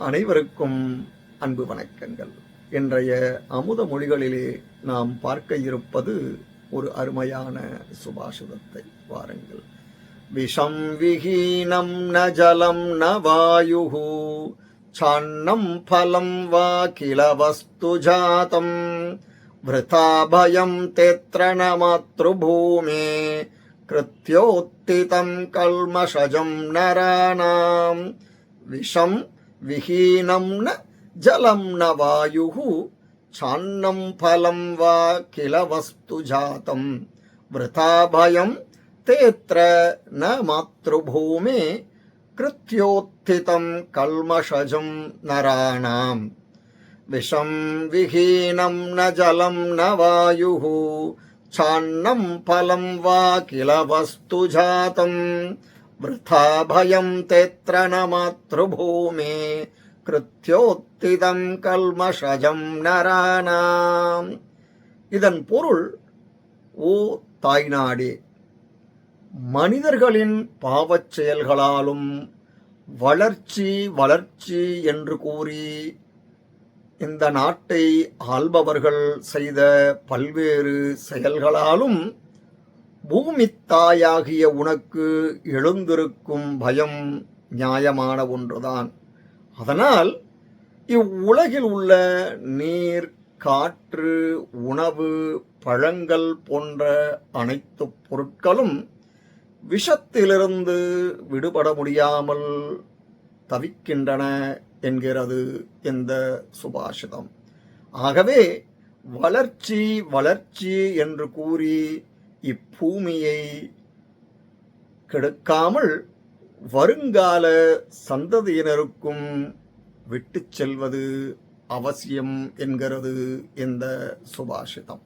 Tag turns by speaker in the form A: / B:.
A: அனைவருக்கும் அன்பு வணக்கங்கள். இன்றைய அமுத மொழிகளிலே நாம் பார்க்க இருப்பது ஒரு அருமையான சுபாஷிதத்தை. வாருங்கள். விஷம் விஹீனம் ந ஜலம் ந வாயுஹு சான்னம் பலம் வா கில வஸ்து ஜாதம் விருதா பயம் தேத்ர ந மாத்ருபூமே கிருத்யோத்திதம் கல்மஷஜம் நராணாம். விஷம் விஹீனம் ந ஜலம் ந வாயுஹு சான்னம் பலம் வா கில வஸ்து ஜாதம் விருதா பயம் தேத்ர ந மாத்ருபூமே கிருத்யோத்திதம் கல்மஷஜம் நராணாம். விஷம் விஹீனம் ந ஜலம் ந வாயுஹு சான்னம் பலம் வா கில வஸ்து ஜாதம் விருதா பயம் தேத்ர ந மாத்ருபூமே கிருத்யோத்திதம் கல்மஷஜம் நராணாம். இதன் பொருள், ஓ தாய்நாடே, மனிதர்களின் பாவச் செயல்களாலும் வளர்ச்சி வளர்ச்சி என்று கூறி இந்த நாட்டை ஆள்பவர்கள் செய்த பல்வேறு செயல்களாலும் பூமி தாயாகிய உனக்கு எழுந்திருக்கும் பயம் நியாயமான ஒன்றுதான். அதனால் இவ்வுலகில் உள்ள நீர், காற்று, உணவு, பழங்கள் போன்ற அனைத்து பொருட்களும் விஷத்திலிருந்து விடுபட முடியாமல் தவிக்கின்றன என்கிறது இந்த சுபாஷிதம். ஆகவே வளர்ச்சி வளர்ச்சி என்று கூறி இப்பூமியை கெடுக்காமல் வருங்கால சந்ததியினருக்கும் விட்டு செல்வது அவசியம் என்கிறது இந்த சுபாஷிதம்.